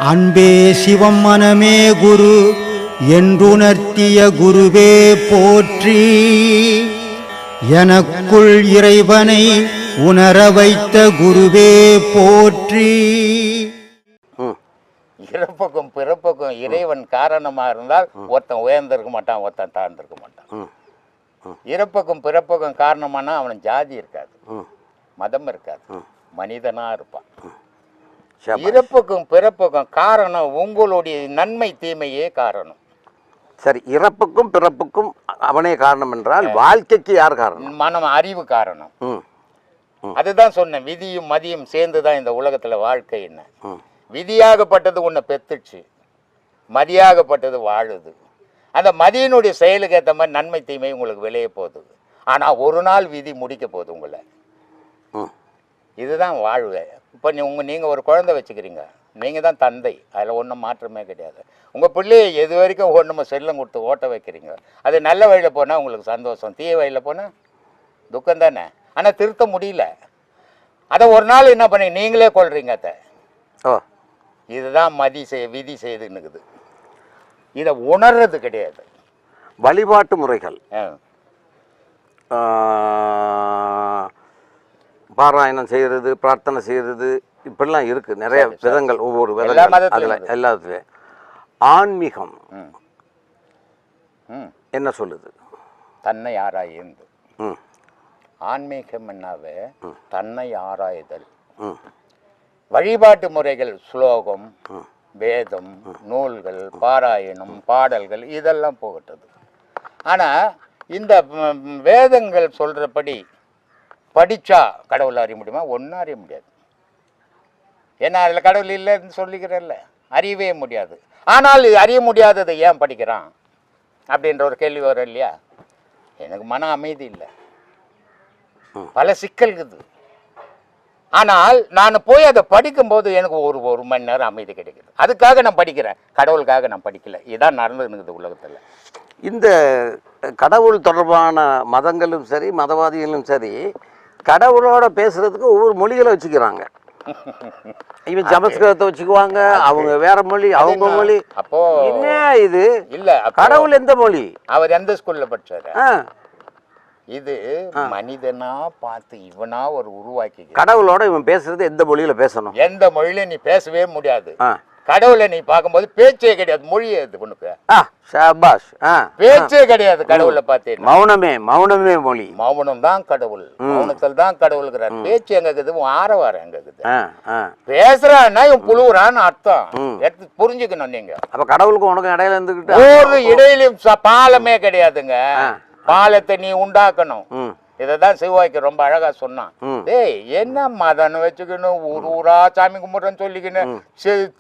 அன்பே சிவம் மனமே குரு என்றுணர்த்திய குருவே போற்றி. எனக்குள் இறைவனை உணர வைத்த குருவே போற்றி. இறப்புக்கும் பிறப்புக்கும் இறைவன் காரணமா இருந்தால் ஒருத்தன் உயர்ந்திருக்க மாட்டான், ஒருத்தன் தாழ்ந்திருக்க மாட்டான். இறப்புக்கும் பிறப்புக்கும் காரணமானா அவன் ஜாதி இருக்காது, மதம் இருக்காது, மனிதனா இருப்பான். இறப்புக்கும் பிறப்புக்கும் காரணம் உங்களுடைய நன்மை தீமையே காரணம். சரி, இறப்புக்கும் பிறப்புக்கும் அவனே காரணம் என்றால் வாழ்க்கைக்கு யார் காரணம்? மனம், அறிவு காரணம். அதுதான் சொன்னேன், விதியும் மதியும் சேர்ந்துதான் இந்த உலகத்துல வாழ்க்கை. என்ன விதியாகப்பட்டது உன்னை பெத்துச்சு, மதியாகப்பட்டது வாழுது. அந்த மதியினுடைய செயலுக்கு ஏற்ற மாதிரி நன்மை தீமை உங்களுக்கு விளைய போகுது. ஆனா ஒரு நாள் விதி முடிக்க போகுது உங்களை. இதுதான் வாழ்வு. இப்போ நீங்கள் ஒரு குழந்தை வச்சுக்கிறீங்க, நீங்கள் தான் தந்தை, அதில் ஒன்றும் மாற்றமே கிடையாது. உங்கள் பிள்ளையை எது வரைக்கும் ஒன்றும் செல்லம் கொடுத்து ஓட்ட வைக்கிறீங்க. அது நல்ல வழியில் போனால் உங்களுக்கு சந்தோஷம், தீய வழியில் போனால் துக்கம் தானே. ஆனால் திருத்த முடியல. அதை ஒரு நாள் என்ன பண்ணி நீங்களே கொள்றீங்க. அதை இதுதான் விதி செய்துன்னுக்குது. இதை உணர்றது கிடையாது. வழிபாட்டு முறைகள், பாராயணம் செய்கிறது, பிரார்த்தனை செய்கிறது, இப்படிலாம் இருக்கு நிறைய விதங்கள், ஒவ்வொரு விதங்கள். அதில் எல்லாத்துலேயும் ஆன்மீகம் என்ன சொல்லுது? தன்னை ஆராய்ந்து. ஆன்மீகம் என்னாவே தன்னை ஆராய்தல். வழிபாட்டு முறைகள் ஸ்லோகம், வேதம், நூல்கள், பாராயணம், பாடல்கள் இதெல்லாம் போகட்டது. ஆனால் இந்த வேதங்கள் சொல்கிறபடி படித்தா கடவுளை அறிய முடியுமா? ஒன்றும் அறிய முடியாது. ஏன்னா அதில் கடவுள் இல்லைன்னு சொல்லிக்கிறல்ல, அறியவே முடியாது. ஆனால் அறிய முடியாததை ஏன் படிக்கிறான் அப்படின்ற ஒரு கேள்வி வரும் இல்லையா? எனக்கு மன அமைதி இல்லை, பல சிக்கல் இருக்குது. ஆனால் நான் போய் அதை படிக்கும்போது எனக்கு ஒரு மணி நேரம் அமைதி கிடைக்குது. அதுக்காக நான் படிக்கிறேன், கடவுளுக்காக நான் படிக்கல. இதுதான் நடந்துருக்குது உலகத்தில். இந்த கடவுள் தொடர்பான மதங்களும் சரி, மதவாதிகளும் சரி, கடவுளோட பேசுறதுக்கு ஒவ்வொரு மொழிகளை வச்சுக்கிறாங்க. இவன் சமஸ்கிருதத்தை வச்சுக்குவாங்க, அவங்க வேற மொழி, அவங்க மொழி. அப்போ என்ன இது? இல்ல, கடவுள் எந்த மொழி? அவர் எந்த ஸ்கூல்ல படிச்சாரு? இது மனிதனா பார்த்து இவனா ஒரு உருவாக்கி. கடவுளோட இவன் பேசுறது எந்த மொழியில பேசணும்? எந்த மொழியில நீ பேசவே முடியாது. கடவுளை நீ பார்க்கும்போது பேச்சே கிடையாது, மொழியே இது உனக்கு. பேச்சே கிடையாது கடவுளை பார்த்தேன். மௌனமே மொழி. மௌனம் தான் கடவுள், மௌனத்தில் தான் கடவுளுங்கிறார். பேச்சு எங்க இருக்குது, ஆரவாரம் எங்க இருக்குது. பேசுறான்னா இவன் புழுவுறான்னு அர்த்தம் எடுத்து புரிஞ்சுக்கணும் நீங்க. அப்ப கடவுளுக்கு உனக்கு இடையில இருந்துகிட்டு ஒரு இடையிலும் பாலமே கிடையாதுங்க. பாலத்தை நீ உண்டாக்கணும். இதைதான் சிவாய்க்கு ரொம்ப அழகா சொன்னான். டேய், என்ன மதன்னு வச்சுக்கணும், ஊரா சாமி கும்பிட்றன்னு சொல்லிக்கணும்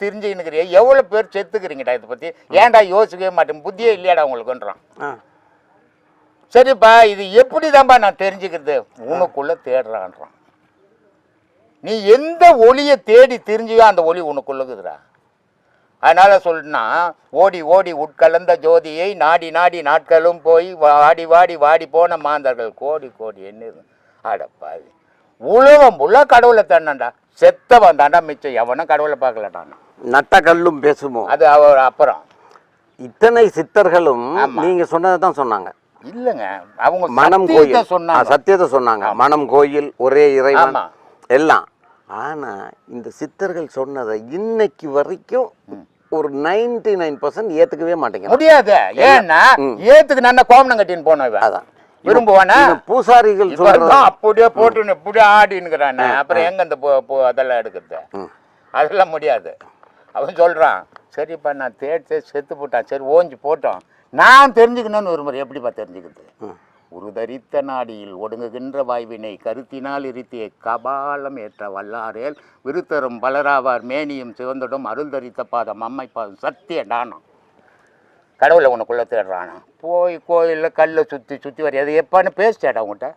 தெரிஞ்சுக்கினுக்கிறிய. எவ்வளவு பேர் செத்துக்கிறீங்கடா, இதை பத்தி ஏன்டா யோசிக்கவே மாட்டேன், புத்தியே இல்லையாடா உங்களுக்குன்றான். சரிப்பா, இது எப்படிதான்பா நான் தெரிஞ்சுக்கிறது? உனக்குள்ள தேடுறான்றான். நீ எந்த ஒளியை தேடி தெரிஞ்சியோ அந்த ஒளி உனக்குள்ளக்குதுடா. அதனால சொல்லினா, ஓடி ஓடி உட்கலந்த ஜோதியை நாடி நாடி நாட்களும் போய் வாடி வாடி வாடி போன மாந்தர்கள் கோடி கோடி என்ன. அடப்பாவி, உலகம் உள்ள கடவுளை தாண்டாண்டா, செத்தவன் தாண்டா மிச்சம், எவனும் கடவுளை பார்க்கலடான். நட்ட கல்லும் பேசுமோ, அது அவர். அப்புறம் இத்தனை சித்தர்களும் நீங்க சொன்னதை தான் சொன்னாங்க. இல்லைங்க, அவங்க மனம் கோயில் சொன்னாங்க, சத்தியத்தை சொன்னாங்க. மனம் கோயில், ஒரே இறைவன் எல்லாம். ஆனா இந்த சித்தர்கள் சொன்னதை இன்னைக்கு வரைக்கும் ஒரு 99% ஏத்துக்கவே மாட்டேங்க முடியாது. ஏன்னா ஏத்துக்கு நான் கோமணம் கட்டின்னு போனவன் அதான் விரும்புவானா. பூசாரிகள் அப்படியே போட்டு இப்படியே ஆடினுக்கிறான். அப்புறம் எங்க அந்த அதெல்லாம் எடுக்கிறது? அதெல்லாம் முடியாது. அவன் சொல்றான், சரிப்பா நான் தேடி செத்து போட்டான், சரி ஓஞ்சி போட்டோம், நான் தெரிஞ்சுக்கணும்னு ஒரு முறை. எப்படிப்பா தெரிஞ்சுக்கிறது? ஒரு தரித்த நாடியில் ஒடுங்குகின்ற வாய்வினை கருத்தினால் இருத்திய கபாலம் ஏற்ற வல்லாரேல் விருத்தரும் பலராவார் மேனியும் சிவந்தடும் அருள் தரித்த பாதம் அம்மை பாதம் சத்திய டானம். கடவுளை உனக்குள்ள தேடுறானா? போய் கோயிலில் கல்லை சுற்றி சுற்றி வர அது எப்பான்னு பேசிட்டாடா உங்கள்கிட்ட.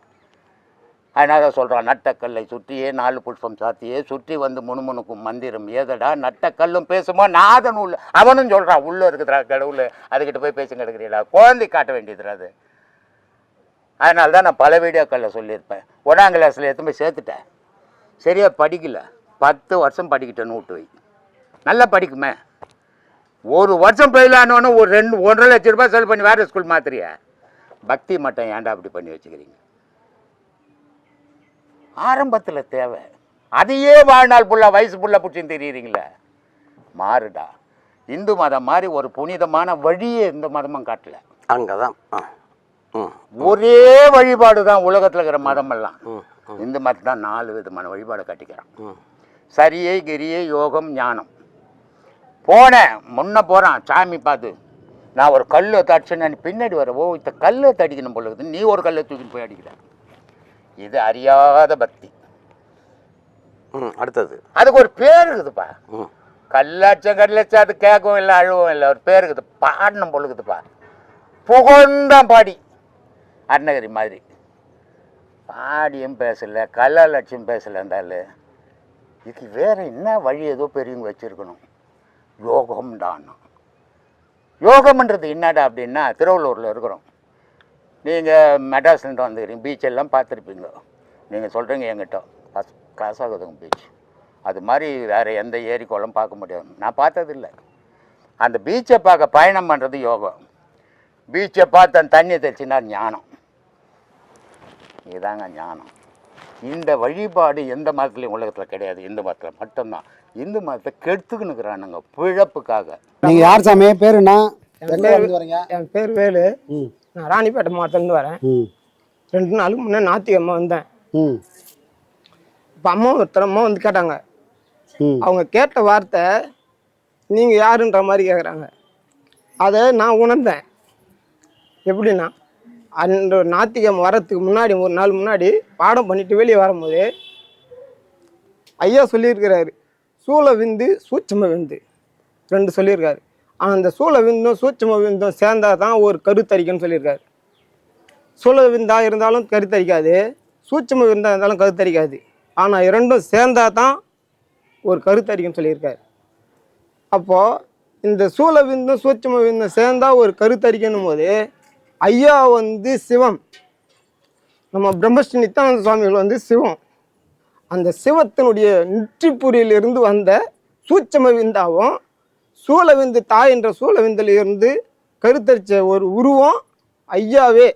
அதனால தான் சொல்கிறான், நட்டக்கல்லை சுற்றியே 4 புஷ்பம் சாத்தியே சுற்றி வந்து முணுமுணுக்கும் மந்திரம் ஏதடா நட்டக்கல்லும் பேசுமோ நாதன் உள்ள. அவனும் சொல்கிறான், உள்ளே இருக்குதுடா கடவுள், அதுக்கிட்ட போய் பேசுங்க எடுக்கிறீங்களா? குழந்தை காட்ட வேண்டியதுடா அது. அதனால தான் நான் பல வீடியோக்களில் சொல்லியிருப்பேன். 1ஆம் கிளாஸில் எடுத்து போய் சேர்த்துட்டேன், சரியாக படிக்கல, 10 வருஷம் படிக்கிட்டேன்னு விட்டு வை. நல்லா படிக்குமே. ஒரு வருஷம் ஃபெயில் ஆனோன்னு ஒரு 1.5 லட்சம் ரூபாய் செலவு பண்ணி வேறு ஸ்கூல் மாத்திரியா? பக்தி மட்டும் ஏன்டா அப்படி பண்ணி வச்சுக்கிறீங்க? ஆரம்பத்தில் தேவை, அதையே வாழ்நாள் ஃபுல்லாக வயசு ஃபுல்லாக பிடிச்சின்னு தெரியுறீங்களே. மாறுடா. இந்து மதம் மாதிரி ஒரு புனிதமான வழியே இந்த மதமும் காட்டல. அங்கதான் ஒரே வழிபாடு தான் உலகத்தில் இருக்கிற மதமெல்லாம். இந்து மதம் தான் 4 விதமான வழிபாடு கட்டிக்கிறான். சரியை, கிரியை, யோகம், ஞானம். போனேன், முன்ன போகிறான் சாமி பார்த்து, நான் ஒரு கல்லை தடிச்சேன்னு பின்னாடி வர, ஓ இந்த கல்லை தடிக்கணும் போல இருக்குது, நீ ஒரு கல்லை தூக்கின்னு போய் அடிக்கிற. இது அறியாத பக்தி. அடுத்தது அதுக்கு ஒரு பேர் இருக்குதுப்பா. கல்லாச்சம் அது கேட்கவும் இல்லை, அழுவும் இல்லை, ஒரு பேர் இருக்குது. பாடணும் போல இருக்குதுப்பா. புகழ்ந்தான் பாடி, அருணகிரி மாதிரி பாடியும் பேசலை, கல்லாலட்சியம் பேசலை. இருந்தாலும் இதுக்கு வேறு என்ன வழி ஏதோ பெரியவங்க வச்சுருக்கணும். யோகம் தான். யோகம்ன்றது என்னடா அப்படின்னா, திருவள்ளூரில் இருக்கிறோம், நீங்கள் மெட்ராஸ்லேருந்து வந்துக்கிறீங்க, பீச்செல்லாம் பார்த்துருப்பீங்க. நீங்கள் சொல்கிறீங்க என்கிட்ட ஃபஸ்ட் கிளாஸ் ஆகுதுங்க பீச். அது மாதிரி வேறு எந்த ஏரி குளம் பார்க்க முடியாது. நான் பார்த்ததில்லை. அந்த பீச்சை பார்க்க பயணம் பண்ணுறது யோகம். பீச்சை பார்த்து அந்த தண்ணியை தெளிச்சுன்னா ஞானம். இதுதாங்க ஞானம். இந்த வழிபாடு எந்த மதத்துலையும் உலகத்தில் கிடையாது, இந்து மதத்தில் மட்டும்தான். இந்து மதத்தை கெடுத்துக்கினுக்குறானுங்க பிழப்புக்காக. நீங்கள் யார் சாமி? பேர் என்ன? என் பேர் வேலு. நான் ராணிப்பேட்டை மாவட்டத்துலேருந்து வரேன். 2 நாளுக்கு முன்னே ஞாயிற்றுக்கிழமை வந்தேன். இப்போ அம்மா வந்து கேட்டாங்க. அவங்க கேட்ட வார்த்தை நீங்கள் யாருன்ற மாதிரி கேட்குறாங்க. அதை நான் உணர்ந்தேன். எப்படின்னா, அந்த ஞாயிற்றுக்கிழமை வரத்துக்கு முன்னாடி ஒரு நாள் முன்னாடி பாடம் பண்ணிட்டு வெளியே வரும்போது ஐயா சொல்லியிருக்கிறாரு, சூழ விந்து சூட்சும விந்து 2 சொல்லியிருக்காரு. ஆனால் அந்த சூழ விந்தும் சூட்சும விந்தும் சேர்ந்தா தான் ஒரு கருத்தரிக்குன்னு சொல்லியிருக்காரு. சூழ விந்தாக இருந்தாலும் கருத்தரிக்காது, சூட்சும விந்தாக இருந்தாலும் கருத்தரிக்காது. ஆனால் 2ம் சேர்ந்தா தான் ஒரு கருத்தரிக்குன்னு சொல்லியிருக்காரு. அப்போது இந்த சூழ விந்தும் சூட்சும விந்தும் சேர்ந்தா ஒரு கருத்தரிக்கணும் போது ஐயா வந்து சிவம், நம்ம பிரம்மஸ்ரீ நித்யானந்த சுவாமிகள் வந்து சிவம். அந்த சிவத்தினுடைய நெற்றிப்புரியிலிருந்து வந்த சூட்சும விந்தாவும் சூழவிந்து தாய் என்ற சூழவிந்தில் இருந்து கருத்தரிச்ச ஒரு உருவம் ஐயாவே.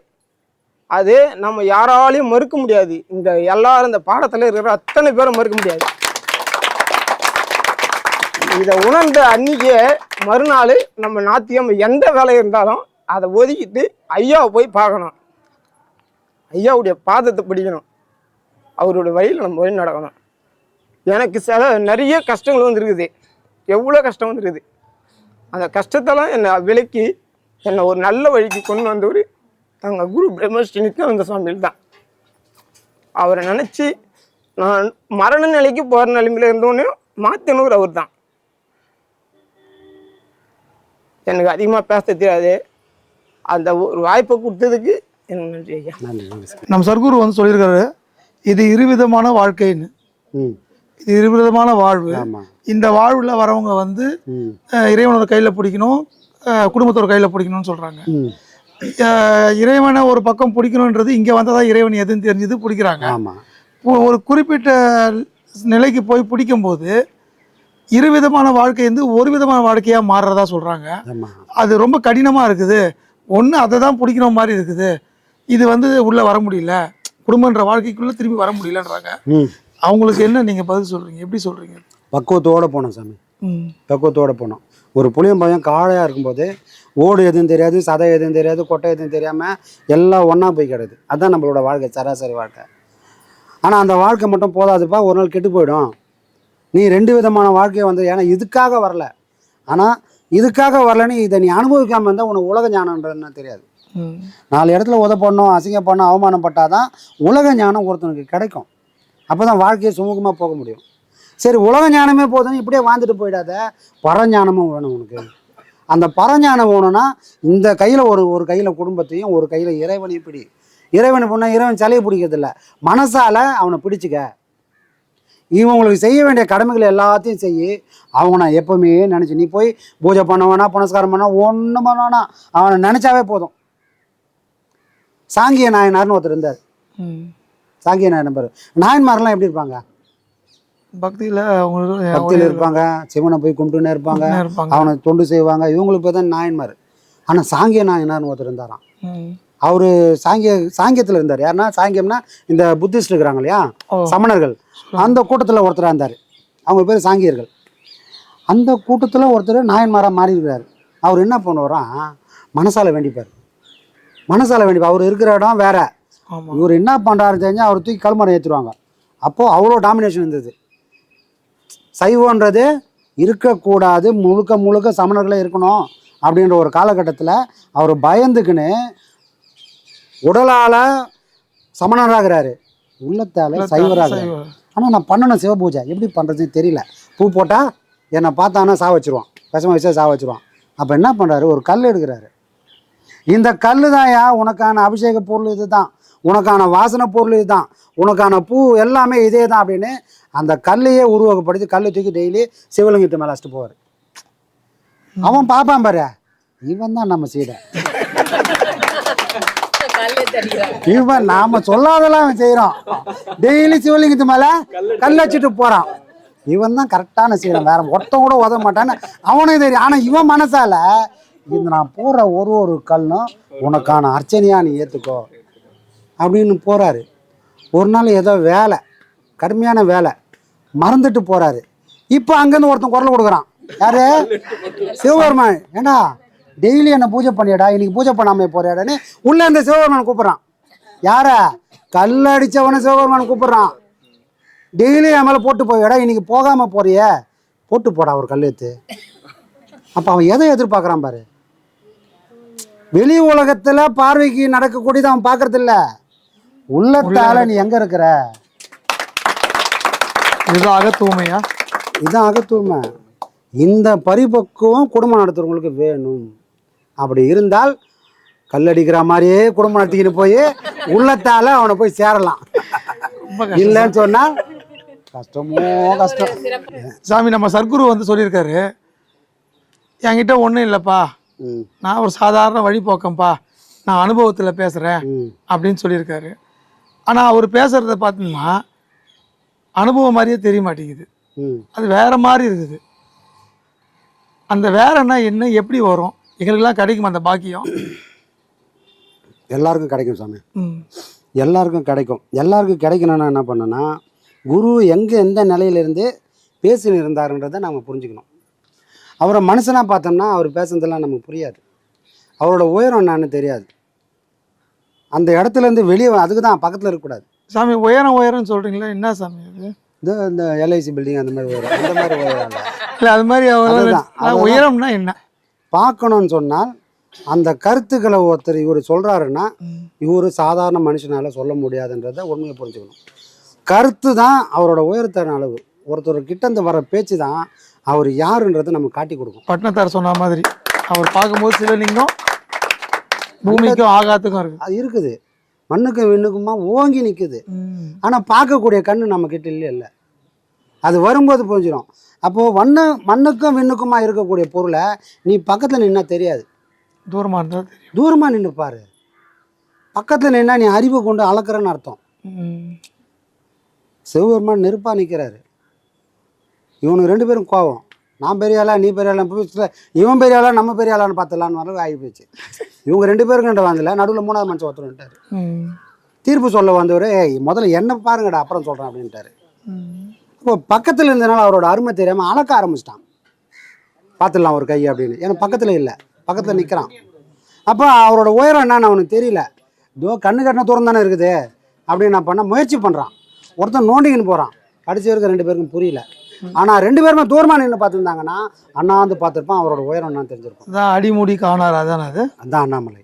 அது நம்ம யாராலையும் மறுக்க முடியாது. இந்த எல்லாரும் இந்த பாடத்தில் இருக்கிற அத்தனை பேரும் மறுக்க முடியாது. இதை உணர்ந்த அன்னைக்கே மறுநாள் நம்ம ஞாயிற்றுக்கிழமை எந்த வேலை இருந்தாலும் அதை ஒதுக்கிட்டு ஐயாவை போய் பார்க்கணும், ஐயாவுடைய பாதத்தை பிடிக்கணும், அவருடைய வழியில் நம்ம வழி நடக்கணும். எனக்கு நிறைய கஷ்டங்கள் வந்துருக்குது, எவ்வளோ கஷ்டம் வந்துருக்குது. அந்த கஷ்டத்தெல்லாம் என்னை விலக்கி என்னை ஒரு நல்ல வழிக்கு கொண்டு வந்தவர் தங்கள் குரு பிரம்மஸ்ரீ நித்யானந்த சுவாமிகள் தான். அவரை நினச்சி நான் மரண நிலைக்கு போகிற நிலைமையில் இருந்தோன்னே மாற்றினவர் அவர் தான். எனக்கு அதிகமாக பேச தெரியாது, அந்த ஒரு வாய்ப்பை கொடுத்ததுக்கு எனக்கு நன்றி ஐயா. நம்ம சர்க்குரு வந்து சொல்லியிருக்காரு, இது இருவிதமான வாழ்க்கைன்னு. இது இருவிதமான வாழ்வு. இந்த வாழ்வில் வரவங்க வந்து இறைவனோட கையில் பிடிக்கணும், குடும்பத்தோட கையில் பிடிக்கணும்னு சொல்கிறாங்க. இறைவனை ஒரு பக்கம் பிடிக்கணுன்றது இங்கே வந்ததான் இறைவன் எதுன்னு தெரிஞ்சது பிடிக்கிறாங்க. ஒரு குறிப்பிட்ட நிலைக்கு போய் பிடிக்கும்போது இருவிதமான வாழ்க்கை வந்து ஒரு விதமான வாழ்க்கையாக மாறுறதா சொல்கிறாங்க. அது ரொம்ப கடினமாக இருக்குது. ஒன்று அதை தான் பிடிக்கிற மாதிரி இருக்குது, இது வந்து உள்ளே வர முடியல, குடும்பன்ற வாழ்க்கைக்குள்ளே திரும்பி வர முடியலன்றாங்க. அவங்களுக்கு என்ன நீங்கள் பதில் சொல்கிறீங்க, எப்படி சொல்கிறீங்க? பக்குவத்தோடு போனோம் சாமி, பக்குவத்தோடு போனோம். ஒரு புளியம்பழம் காளையாக இருக்கும்போது ஓடு எதுவும் தெரியாது, சதை எதுவும் தெரியாது, கொட்டை எதுவும் தெரியாமல் எல்லாம் ஒன்றா போய் கிடக்குது. அதுதான் நம்மளோட வாழ்க்கை, சராசரி வாழ்க்கை. ஆனால் அந்த வாழ்க்கை மட்டும் போதாதுப்பா, ஒரு நாள் கெட்டு போயிடும். நீ 2 விதமான வாழ்க்கையை வந்து, ஏன்னா இதுக்காக வரல, ஆனால் இதுக்காக வரலன்னு இதை நீ அனுபவிக்காமல் இருந்தால் உனக்கு உலக ஞானம்ன்றதுன்னு தெரியாது. 4 இடத்துல உதப்படணும், அசிங்கப்படணும், அவமானப்பட்டால் தான் உலக ஞானம் ஒருத்தனுக்கு கிடைக்கும். அப்போ தான் வாழ்க்கையை சுமூகமாக போக முடியும். சரி, உலக ஞானமே போதும் இப்படியே வாழ்ந்துட்டு போயிடாத, பரஞானமும் வேணும் உனக்கு. அந்த பரஞானம் வேணும்னா இந்த கையில் ஒரு கையில் குடும்பத்தையும் ஒரு கையில் இறைவனையும் பிடி. இறைவனை போனால் இறைவன் சிலையை பிடிக்கிறதில்ல, மனசால் அவனை பிடிச்சிக்க. இவங்களுக்கு செய்ய வேண்டிய கடமைகள் எல்லாத்தையும் செய்யி. அவங்க நான் எப்போவுமே நினச்சி, நீ போய் பூஜை பண்ண வேணா, புனஸ்காரம் பண்ணா, ஒன்றும் பண்ண வேணா, அவனை நினச்சாவே போதும். சாங்கிய நாயனார்னு ஒருத்தர் இருந்தார். சாங்கிய நாயன் நம்பர். நாயன்மாரெலாம் எப்படி இருப்பாங்க? பக்தியில் அவங்களுக்கு பக்தியில் இருப்பாங்க, சிவனை போய் கும்பிட்டுனே இருப்பாங்க, அவனை தொண்டு செய்வாங்க. இவங்களுக்கு பேர் தான் நாயன்மார். ஆனால் சாங்கிய நாயனார்னு ஒருத்தர் இருந்தாராம். அவர் சாங்கியத்தில் இருந்தார். யாருன்னா சாங்கியம்னா இந்த புத்திஸ்ட் இருக்கிறாங்க இல்லையா, சமணர்கள், அந்த கூட்டத்தில் ஒருத்தராக இருந்தார். அவங்க பேர் சாங்கியர்கள். அந்த கூட்டத்தில் ஒருத்தர் நாயன்மாராக மாறி இருக்கிறார். அவர் என்ன பண்ணுவாராம், மனசால வேண்டிப்பார். அவர் இருக்கிற இடம் வேற. இவர் என்ன பண்ணுறாரு தெரிஞ்சால் அவர் தூக்கி கல்மரம் ஏற்றுருவாங்க. அப்போது அவ்வளோ டாமினேஷன் இருந்தது. சைவன்றது இருக்கக்கூடாது, முழுக்க சமணர்களே இருக்கணும் அப்படின்ற ஒரு காலகட்டத்தில் அவர் பயந்துக்குன்னு உடலால் சமணராகிறாரு, உள்ளத்தால் சைவராகிறாரு. ஆனால் நான் பண்ணணும் சிவ பூஜை, எப்படி பண்ணுறதுன்னு தெரியல. பூ போட்டால் என்னை பார்த்தானா சா வச்சுருவான், விஷமா வச்சா சா வச்சுருவான். அப்போ என்ன பண்ணுறாரு, ஒரு கல் எடுக்கிறாரு. இந்த கல் தான்யா உனக்கான அபிஷேக பொருள், இது தான் உனக்கான வாசனை பொருள், இதுதான் உனக்கான பூ, எல்லாமே இதே தான் அப்படின்னு அந்த கல்லையே உருவகப்படுத்தி கல்லை தூக்கி டெய்லி சிவலிங்கத்தை மேலே வச்சுட்டு போவார். அவன் பார்ப்பான் பாரு, இவன் தான் நம்ம சீடை, இவன் நாம சொல்லாதெல்லாம் அவன் செய்யறான். டெய்லி சிவலிங்கத்து மேல கல் வச்சுட்டு போறான். இவன் தான் கரெக்டான சீடன், வேற ஒருத்தன் கூட உதவ மாட்டான்னு அவனே தெரியும். ஆனா இவன் மனசால இந்த நான் போற ஒரு கல்லும் உனக்கான அர்ச்சனையா நீ ஏத்துக்கோ அப்படின்னு போறாரு. ஒரு நாள் ஏதோ வேலை, கடுமையான வேலை, மறந்துட்டு போறாரு. இப்போ அங்கேருந்து ஒருத்தன் குரல் கொடுக்குறான். யாரு? சிவபெருமான். ஏண்டா டெய்லி என்ன பூஜை பண்ணியடா, இன்னைக்கு பூஜை பண்ணாம போறியாடான்னு உள்ள இந்த சிவபெருமான் கூப்பிட்றான். யார? கல்லடிச்சவன சிவபெருமான் கூப்பிட்றான். டெய்லி என் மேலே போட்டு போயடா, இன்னைக்கு போகாம போறிய, போட்டு போடா ஒரு கல் எடுத்து. அப்போ அவன் எதை எதிர்பார்க்குறான் பாரு. வெளி உலகத்தில் பார்வைக்கு நடக்கக்கூடியது அவன் பார்க்கறது இல்லை, உள்ளத்தால நீ எங்க இருக்கிற. இதுதான் அகத்தூய்மையா? இதுதான் அகத்தூய்மை. இந்த பரிபக்குவம் குடும்பம் நடத்துறவங்களுக்கு வேணும். அப்படி இருந்தால் கல்லடிக்கிற மாதிரியே குடும்பம் நடத்திக்கிட்டு போய் உள்ளத்தால அவனை போய் சேரலாம். இல்லைன்னு சொன்னா கஷ்டமோ கஷ்டம். சாமி, நம்ம சர்க்குரு வந்து சொல்லியிருக்காரு, என்கிட்ட ஒன்றும் இல்லைப்பா, நான் ஒரு சாதாரண வழிபோக்கம்பா, நான் அனுபவத்தில் பேசுகிறேன் அப்படின்னு சொல்லியிருக்காரு. ஆனால் அவர் பேசுகிறத பார்த்தீங்கன்னா அனுபவம் மாதிரியே தெரிய மாட்டேங்குது, அது வேற மாதிரி இருக்குது. அந்த வேறன்னா என்ன, எப்படி வரும், எங்களுக்கெல்லாம் கிடைக்கும் அந்த பாக்கியம்? எல்லாருக்கும் கிடைக்கும் சாமி, எல்லாருக்கும் கிடைக்கும். எல்லாருக்கும் கிடைக்கணும்னா என்ன பண்ணணும்னா, குரு எங்கே எந்த நிலையிலேருந்து பேசின்னு இருந்தாருன்றதை நம்ம புரிஞ்சுக்கணும். அவரை மனுஷனாக பார்த்தோம்னா அவர் பேசுனதெல்லாம் நமக்கு புரியாது, அவரோட உயரம் என்னன்னு தெரியாது. அந்த இடத்துலேருந்து வெளியே அதுக்கு தான் பக்கத்தில் இருக்கக்கூடாது. சாமி, உயரம்னு சொல்கிறீங்களா? என்ன சாமி அது? இந்த எல்ஐசி பில்டிங் அந்த மாதிரி உயரம், அந்த மாதிரி உயரம் இல்லை, அது மாதிரி உயரம்னா என்ன பார்க்கணும்னு சொன்னால், அந்த கருத்துக்களை ஒருத்தர் இவர் சொல்கிறாருன்னா இவர் சாதாரண மனுஷனால் சொல்ல முடியாதுன்றதை உண்மையை புரிஞ்சுக்கணும். கருத்து தான் அவரோட உயரத்தின் அளவு. ஒருத்தர் கிட்டேருந்து வர பேச்சு தான் அவர் யாருன்றதை நம்ம காட்டி கொடுக்கும். பட்னத்தார் சொன்ன மாதிரி அவர் பார்க்கும்போது சிவலிங்கம் பூமிக்கும் ஆகாத்துக்கும் இருக்கு, அது இருக்குது, மண்ணுக்கும் விண்ணுக்குமா ஓங்கி நிற்குது. ஆனால் பார்க்கக்கூடிய கண்ணு நம்ம கிட்ட இல்லை. அது வரும்போது புரிஞ்சிடும். அப்போது மண்ணுக்கும் விண்ணுக்குமா இருக்கக்கூடிய பொருளை நீ பக்கத்தில் நின்னா தெரியாது, தூரமாக இருந்தால் தெரியும். தூரமாக நின்று பாரு. பக்கத்தில் நின்னா நீ அறிவை கொண்டு அளக்குறன்னு அர்த்தம். சிவபெருமான் நெருப்பாக நிற்கிறாரு. இவனுக்கு 2 பேரும் கோவம், நான் பெரிய ஆளா நீ பெரிய ஆளா, இவன் பெரிய ஆளா நம்ம பெரிய ஆளான்னு பார்த்துலான்னு வரது ஆகி போச்சு. இவங்க 2 பேருக்குன்ற வந்தல நடுவில் 3ஆவது மனுஷன் ஒருத்தருட்டாரு. தீர்ப்பு சொல்ல வந்தவர், முதல்ல என்ன பாருங்கடா அப்புறம் சொல்கிறேன் அப்படின்ட்டாரு. இப்போ பக்கத்தில் இருந்தனால அவரோட அருமை தெரியாமல் அளக்க ஆரம்பிச்சிட்டான். பார்த்துடலாம் ஒரு கை அப்படின்னு, ஏன்னா பக்கத்தில் இல்லை, பக்கத்தில் நிற்கிறான். அப்போ அவரோட உயரம் என்னன்னு அவனுக்கு தெரியல. இதோ கண்ணு கட்டின தூரம் தானே இருக்குது அப்படின்னு நான் பண்ண முயற்சி பண்ணுறான். ஒருத்தன் நோண்டிக்கின்னு போகிறான். கடைசி வரைக்கும் 2 பேருக்கும் புரியல. ஆனால் 2 பேருமே தூரமாக நின்று பார்த்துருந்தாங்கன்னா அண்ணாந்து பார்த்துருப்பான், அவரோட உயரம் என்னன்னு தெரிஞ்சிருப்பான். அதான் அடிமுடி காணார், அதானே அது? அதுதான் அண்ணாமலை.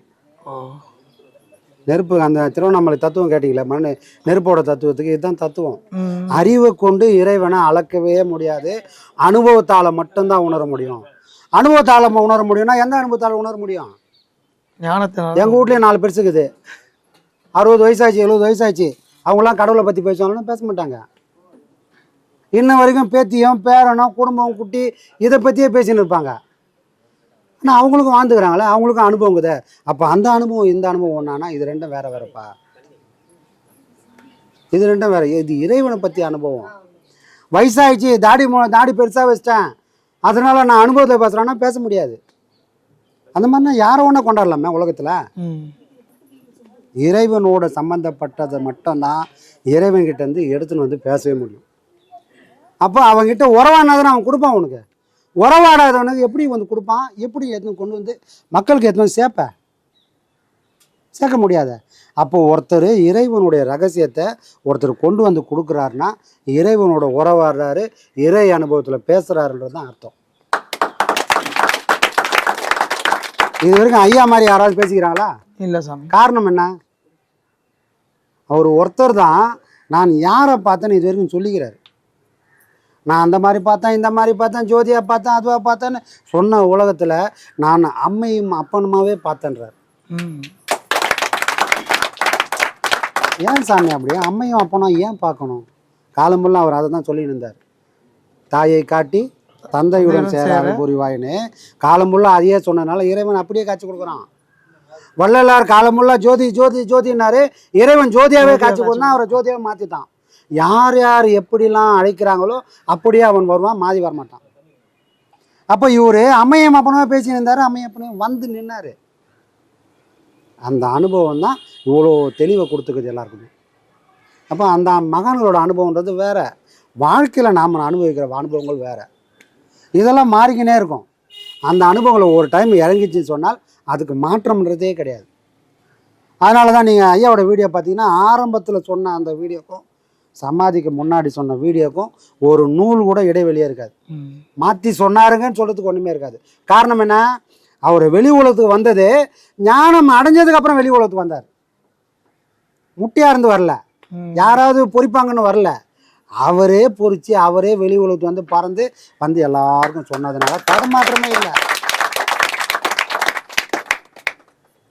நெருப்பு, அந்த திருவண்ணாமலை தத்துவம் கேட்டீங்களே, நெருப்போட தத்துவத்துக்கு இதுதான் தத்துவம். அறிவை கொண்டு இறைவனை அளக்கவே முடியாது, அனுபவத்தால் மட்டும்தான் உணர முடியும். அனுபவத்தால் உணர முடியும்னா எந்த அனுபவத்தால் உணர முடியும்? எங்கள் வீட்லேயே 4 பெருசு இருக்குது, 60 வயசாச்சு 70 வயசாச்சு. அவங்களாம் கடவுளை பற்றி பேசுவாங்கன்னா பேச மாட்டாங்க. இன்ன வரைக்கும் பேத்தியும் பேரனும் குடும்பம் குட்டி இதை பற்றியே பேசின்னு இருப்பாங்க. ஆனால் அவங்களுக்கும் வாழ்ந்துக்கிறாங்களே, அவங்களுக்கும் அனுபவங்குதே. அப்போ அந்த அனுபவம் இந்த அனுபவம் ஒன்றானா இது 2ம் வேறப்பா. இது 2ம் வேற. இது இறைவனை பற்றி அனுபவம். வயசாகிடுச்சு, தாடி பெருசாக வச்சிட்டேன், அதனால் நான் அனுபவத்தை பேசுகிறேன்னா பேச முடியாது. அந்த மாதிரினா யாரை ஒன்றா கொண்டாடலாமே உலகத்தில். இறைவனோட சம்மந்தப்பட்டதை மட்டும்தான் இறைவன்கிட்ட இருந்து எடுத்துன்னு வந்து பேசவே முடியும். அப்போ அவங்ககிட்ட உறவானாதானே அவன் கொடுப்பான். உனக்கு உறவாடாதவனுக்கு எப்படி வந்து கொடுப்பான்? எப்படி எடுத்துன்னு கொண்டு வந்து மக்களுக்கு எடுத்துன்னு சேர்க்க முடியாத. அப்போ ஒருத்தர் இறைவனுடைய ரகசியத்தை ஒருத்தர் கொண்டு வந்து கொடுக்குறாருன்னா இறைவனோட உறவாடுறாரு, இறை அனுபவத்தில் பேசுகிறாருன்றது தான் அர்த்தம். இது வரைக்கும் ஐயா மாதிரி யாராவது பேசிக்கிறாங்களா? இல்லை சாமி. காரணம் என்ன? அவர் ஒருத்தர் தான் நான் யாரை பார்த்தேன்னு இது வரைக்கும் சொல்லிக்கிறாரு. நான் அந்த மாதிரி பார்த்தேன், இந்த மாதிரி பார்த்தேன், ஜோதியாக பார்த்தேன், அதுவாக பார்த்தேன்னு சொன்ன உலகத்தில் நான் அம்மையும் அப்பனுமாவே பார்த்தேன்றார். ஏன் சாமி அப்படியே அம்மையும் அப்பனும் ஏன் பார்க்கணும்? காலம்புல்லாம் அவர் அதை தான் சொல்லிட்டு இருந்தார். தாயை காட்டி தந்தையுடன் சேராக புரிவாயின்னு காலம்புல்லா அதையே சொன்னதுனால இறைவன் அப்படியே காட்சி கொடுக்குறான். வள்ளலார் காலமுல்லா ஜோதி ஜோதி ஜோதினாரு, இறைவன் ஜோதியாவே காட்சி கொடுத்தா அவரை ஜோதியாவே மாற்றிட்டான். யார் யார் எப்படிலாம் அழைக்கிறாங்களோ அப்படியே அவன் வருவான், மாறி வரமாட்டான். அப்போ இவர் அம்மையம் அப்பனவே பேசி நின்றாரு, அம்மையப்பனையும் வந்து நின்னாரு. அந்த அனுபவம் தான் இவ்வளோ தெளிவை கொடுத்துக்குது எல்லாருக்குமே. அப்போ அந்த மகான்களோட அனுபவன்றது வேற, வாழ்க்கையில் நாம் அனுபவிக்கிற அனுபவங்கள் வேற. இதெல்லாம் மாறிக்கினே இருக்கும். அந்த அனுபவங்களை ஒரு டைம் இறங்கிச்சுன்னு சொன்னால் அதுக்கு மாற்றம்ன்றதே கிடையாது. அதனால தான் நீங்கள் ஐயாவோட வீடியோ பார்த்தீங்கன்னா ஆரம்பத்தில் சொன்ன அந்த வீடியோக்கும் சமாதிக்கு முன்னாடி சொன்ன வீடியோக்கும் ஒரு நூல் கூட இடைவெளியே இருக்காது. மாற்றி சொன்னாருங்கன்னு சொல்கிறதுக்கு ஒன்றுமே இருக்காது. காரணம் என்ன? அவர் வெளி உலகத்துக்கு வந்தது ஞானம் அடைஞ்சதுக்கு அப்புறம் வெளி உலகத்துக்கு வந்தார். முட்டியாக இருந்து வரல, யாராவது பொறிப்பாங்கன்னு வரல, அவரே பொறிச்சு அவரே வெளி உலகத்துக்கு வந்து பறந்து வந்து எல்லாருக்கும் சொன்னதுனால தடுமாற்றமே இல்லை.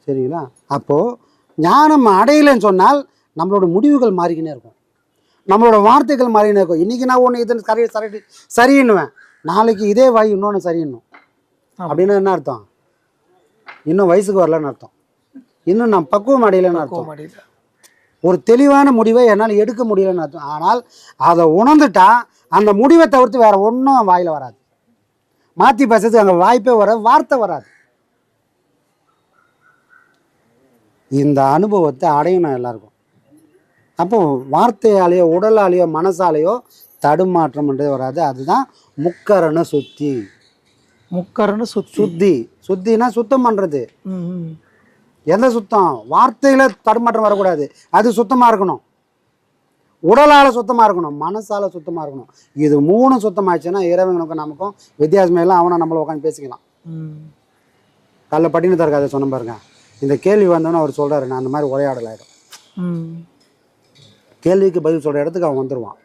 சரிங்களா? அப்போது ஞானம் அடையலைன்னு சொன்னால் நம்மளோட முடிவுகள் மாறிக்கினே இருக்கும், நம்மளோட வார்த்தைகள் மாறிக்கினே இருக்கும். இன்றைக்கி நான் ஒன்று இது சரின்னுவேன், நாளைக்கு இதே வாய் இன்னொன்று சரின்னும். அப்படின்னு என்ன அர்த்தம்? இன்னும் வயசுக்கு வரலன்னு அர்த்தம், இன்னும் நான் பக்குவம் அடையலைன்னு அர்த்தம். ஒரு தெளிவான முடிவை என்னால் எடுக்க முடியலன்னு அர்த்தம். ஆனால் அதை உணர்ந்துட்டா அந்த முடிவை தவிர்த்து வேற ஒன்றும் வாயில் வராது. மாற்றி பேசுறதுக்கு அங்கே வாய்ப்பே வராது, வார்த்தை வராது. இந்த அனுபவத்தை அடையணும் எல்லாருக்கும். அப்போ வார்த்தையாலேயோ உடலாலேயோ மனசாலேயோ தடுமாற்றம்ன்றதே வராது. அதுதான் முக்கரண சுத்தி. முக்கரண சுத்தி. சுத்தினா சுத்தம் பண்ணுறது. எந்த சுத்தம்? வார்த்தையில் தடுமாற்றம் வரக்கூடாது, அது சுத்தமாக இருக்கணும். உடலால் சுத்தமாக இருக்கணும், மனசால் சுத்தமாக இருக்கணும். இது மூணும் சுத்தமாகிடுச்சுன்னா இறைவனுக்கும் நமக்கும் வித்தியாசமே எல்லாம் அவனை நம்மளை உட்காந்து பேசிக்கலாம். காலைல பட்டினத்தார் கதை சொன்ன பாருங்க, இந்த கேள்வி வந்தோன்னு அவர் சொல்கிறாரு, நான் அந்த மாதிரி உரையாடல் ஆகிடும். கேள்விக்கு பதில் சொல்கிற இடத்துக்கு அவன் வந்துடுவான்.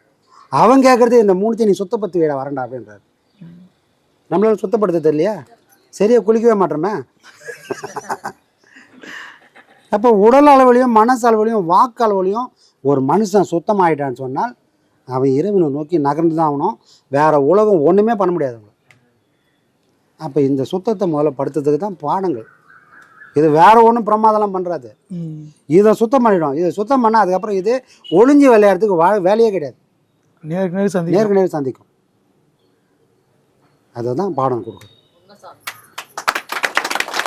அவன் கேட்குறது இந்த மூணுத்தையும் நீ சுத்தப்படுத்தி விட வரண்டா அப்படின்றாரு. நம்மளால சுத்தப்படுத்த தெரியலையா? சரியாக குளிக்கவே மாட்டோமே. அப்போ உடல் அளவுலையும் மனசு அளவுலையும் வாக்கு அளவுலையும் ஒரு மனுஷன் சுத்தமாயிட்டான்னு சொன்னால் அவன் இறைவனை நோக்கி நகர்ந்து தான் ஆகணும். வேறு உலகம் ஒன்றுமே பண்ண முடியாது அவங்கள. அப்போ இந்த சுத்தத்தை முதல்ல படுத்துறதுக்கு தான் பாடங்கள். இது வேற ஒன்றும் பிரமாதம்லாம் பண்ணுறாது. இதை சுத்தம் பண்ணிடும். இதை சுத்தம் பண்ணால் அதுக்கப்புறம் இது ஒளிஞ்சு விளையாடுறதுக்கு வேலையே கிடையாது, நேருக்கு நேர் சந்திக்கும். அதை தான் பாடம் கொடுக்கும்.